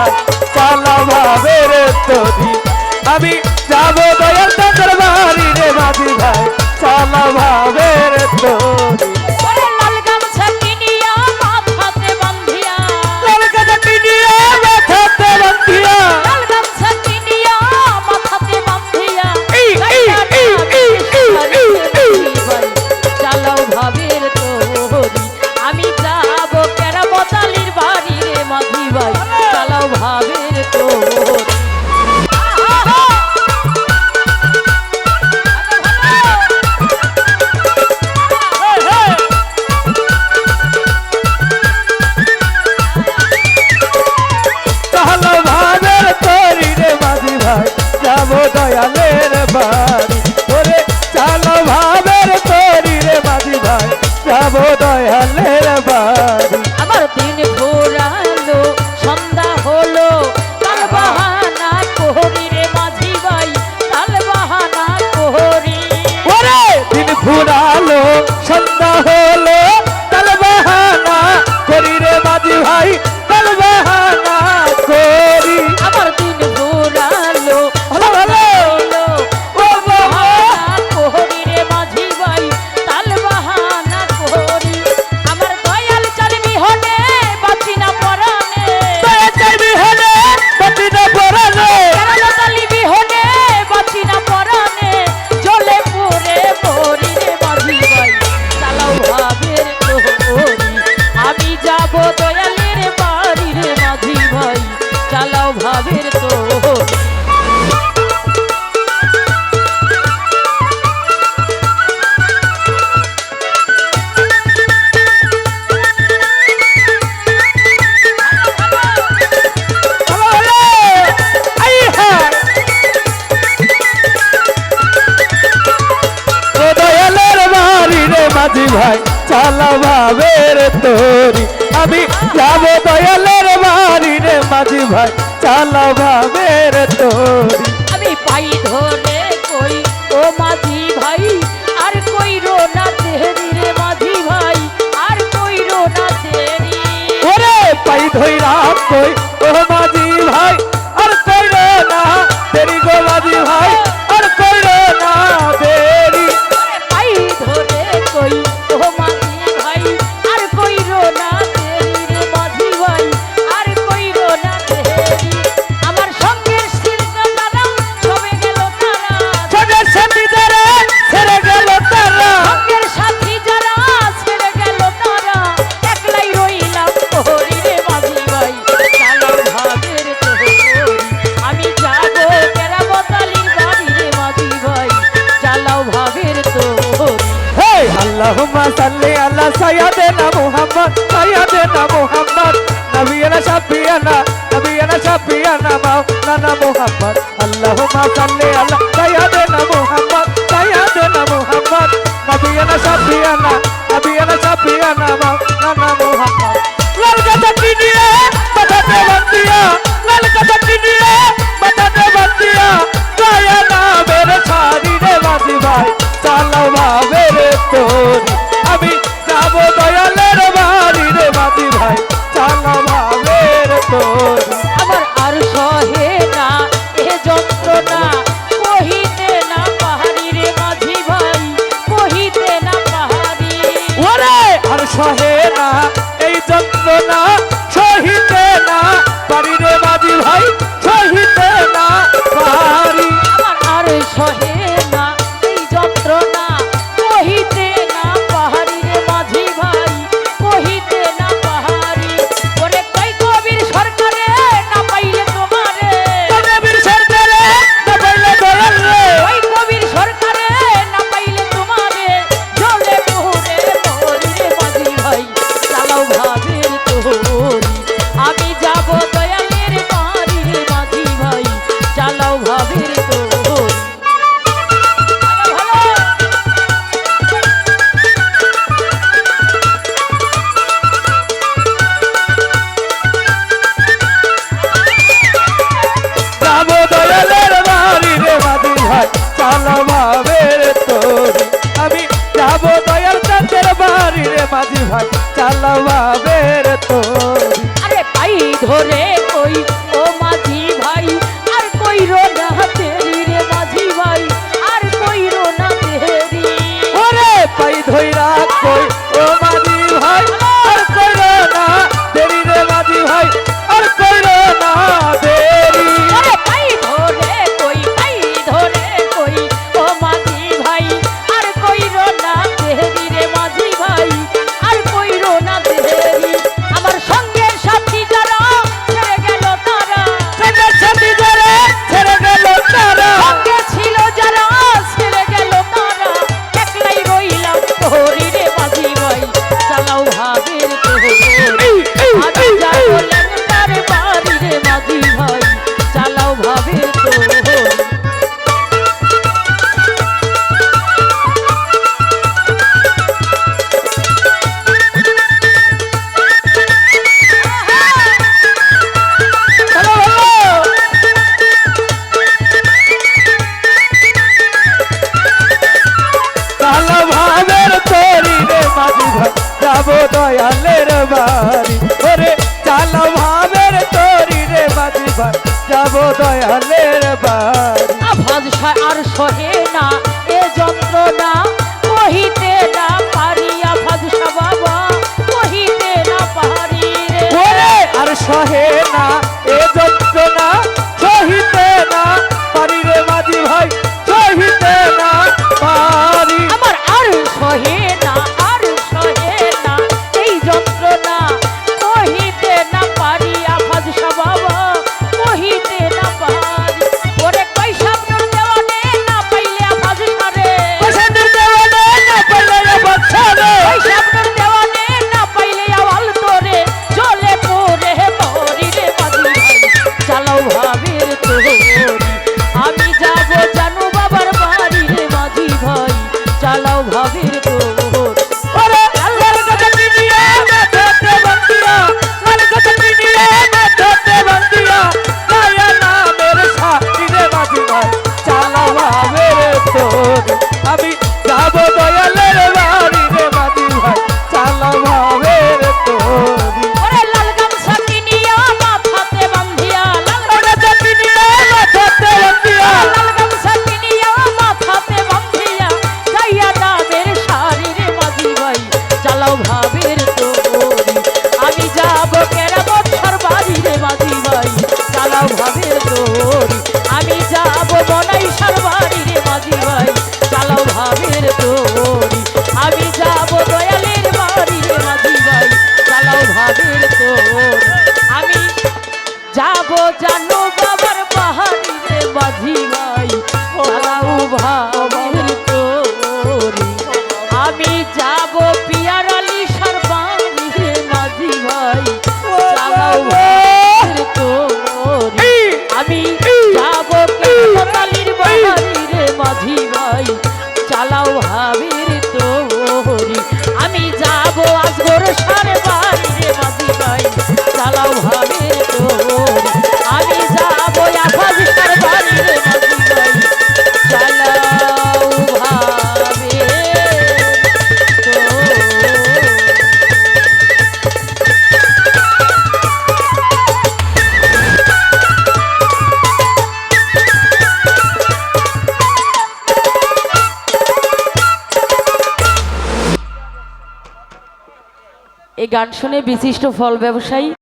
ভাই চালা ভাবের তরি আমি যাব দয়াল চাঁদের বাড়ি রে মাঝি ভাই চালা ভাবের তরি ওরে লাল গামছা কিনিয়া মাথাতে বাঁধিয়া লাল গামছা কিনিয়া মাথাতে বাঁধিয়া লাল গামছা কিনিয়া মাথাতে বাঁধিয়া চালাও ভাবের তরি আমি যাব কেরামতালির বাড়ি রে মাঝি ভাই চালাও ভাবের তরি যাবো দয়ালের বাড়ি ওরে চালো ভাবের তরি রে মাঝি ভাই যাবো দয়ালের বাড়ি আমার দিন ঘোরালো সন্ধ্যা হলো তাল বাহানা কোহরি রে মাঝি ভাই তাল বাহানা কোহরি ওরে দিন ঘুরালো সন্ধ্যা হলো তাল বাহানা করি রে মাঝি ভাই তাল বাহানা করি আমার দিন ঘোরালো ভাবের তো মাঝি ভাই চালা ভাবের তরি আমি যাব দয়ালের বাড়ি রে মাঝি ভাই চালা ভাবের তরি আমি পাই ধরে কই ও মাঝি ভাই আর কইরো না দেরি রে মাঝি ভাই আর কইরো না দেরি ওরে পাই ধইরা কই ও মাঝি ভাই আর কইরো না দেরি গো মাঝি ভাই আর কইরো না দেরি পাই ধরে কই ও মাঝি ভাই আর কইরো না দেরি রে মাঝি ভাই আর কইরো না দেরি আমার সঙ্গের সিলটা দাদা সবে গেল তারা সঙ্গের সাথী যারা ছেড়ে গেল তারা সঙ্গের সাথী যারা ছেড়ে গেল তারা একলাই রইলাম তোরি রে মাঝি ভাই চালো ভাবের তোরি আমি যাবো কেরামতালির বাড়ি রে মাঝি ভাই চালাও ভাবের তোরি اللهم صل على سيدنا محمد سيدنا محمد نبينا شفيعنا نبينا شفيعنا مولانا محمد اللهم صل على سيدنا محمد سيدنا محمد نبينا شفيعنا نبينا شفيعنا مولانا محمد لالكتا كينيا بتاتے بندیا لالکتا کینیا بتاتے بندیا گایا نا میرے چھاری رے মাঝি ভাই চালো ভাবের তরি আমি যাব দয়ালের বাড়ি রে মাঝি ভাই চালো ভাবের তরি আমার আর সহে না এ যন্ত্রণা কহিতে না পাহাড়ি রে মাঝি ভাই কহিতে না পাহাড়ি ওরে আর সহে না এই যন্ত্রণা সহিতে না পারি রে মাঝি ভাই সহিতে না পারি আমার আর সহে না এই যন্ত্রণা কহিতে না পাহাড়ি রে মাঝি ভাই কহিতে না পাহাড়ি ওরে কই কবির সরকারে না পাইলে তোমারে কবির সরকারে না পাইলে দয়াল রে ওই কবির সরকারে না পাইলে তোমারে জলে মোরে মোরি রে মাঝি ভাই চালাও ভাবের তোরি আমি যাব দয়ালের বাড়ি রে মাঝি ভাই চালাও ভাবের তোরি যাব দয়ালের বাড়ি রে মাঝি ভাই চালো ভাবের তরি আমি যাব দয়াল চাঁদের বাড়ি রে মাঝি ভাই চালো ভাবের তরি আরে পাই ধরে কই ও মাঝি ভাই আর কইরো না দেরি রে মাঝি ভাই আর কইরো না দেরি ওরে পাই ধইরা কই ও মাঝি ভাই আর কইরো না দেরি রে মাঝি ভাই আর কইরো না দেরি ওরে পাই ধরে কই ও মাঝি ভাই আর কইরো না দেরি রে মাঝি ভাই আর কইরো না দেরি আমার সঙ্গে সাথী যারা ছেড়ে গেল তারা সঙ্গে সাথী যারা ছেড়ে গেল তারা সঙ্গে ছিল যারা ছেড়ে গেল তারা একলাই রইলাম তোরি রে মাঝি ভাই চালাও ভাবের তোরি আমি যা বললেন তার বাড়ি রে মাঝি ভাই চালাও ভাবের তোরি হ্যালো হ্যালো কালো ভাবের তোরি রে মাঝি ভাই যাবো দয়ালের বাড়ি ওরে চালো ভাবের তোরি রে মাঝি ভাই যাবো দয়ালের বাড়ি আভাজ আর সহে না এ যন্ত্রণা কহিতে না পারি আভাজ বাবা কহিতে না পারি রে ওরে আর সহে না এ যন্ত্রণা সহিতে না পারি রে মাঝি ভাই সহিতে না পারি আমার আর সহে না এই যন্ত্রণা কহিতে না পারি আভাজ বাবা কহিতে না পারি ওরে পয়সা দেওয়ানে না পাইলে আভাজ সারে পছন্দের দেওয়ানে না পাইলে বাচ্চারে পয়সা দেওয়ানে না পাইলে আওয়াল তোরে জলে পড়ে মরি রে মাঝি ভাই চালাও ভাবের তোরি আমি যাব জানু বাবার বাড়ি রে মাঝি ভাই চালাও ভাবের তোর ওরে আল্লাহর কথা কিনিয়ে না ধরতে বন্দিয়া লাল কথা কিনিয়ে না ধরতে বন্দিয়া দয়া নামের সাথী রে মাঝি ভাই চালাও ভাবের তোর আমি যাবো দয়ালের বাড়ি রে মাঝি ভাই চালাও ভাবের তোর ওরে লাল গামছা কিনিয়া মাথাতে বান্ধিয়া লাল গামছা কিনিয়া মাথাতে বান্ধিয়া লাল গামছা কিনিয়া মাথাতে বান্ধিয়া গাইয়া নামের শাড়ি রে মাঝি ভাই চালাও ভাবের তোরি আমি যাব কেরামতর বাড়ি রে মাঝি ভাই চালাও ভাবের তোরি আমি যাব বনাইশার বাড়ি রে মাঝি ভাই চালাও ভাবের তোরি আমি যাব দয়ালের বাড়ি রে মাঝি ভাই চালাও ভাবের তোরি আমি যাব জানো বাবার পাহাড়ি রে মাঝি ভাই চালাও ভাবের তোরি আমি যাব পিয়ার আলী সরবানি রে মাঝি ভাই চালাও ভাবের তোরি আমি যাব কেতালির বাহারি রে মাঝি ভাই চালাও ভাবের তোরি আমি যাব আজগর সার বাড়ি রে মাঝি ভাই চালাও ভাবের তোরি আমি যাব আফাজ সার বাড়ি রে মাঝি ভাই চালাও ভাবের এই গান শুনে বিশিষ্ট ফল ব্যবসায়ী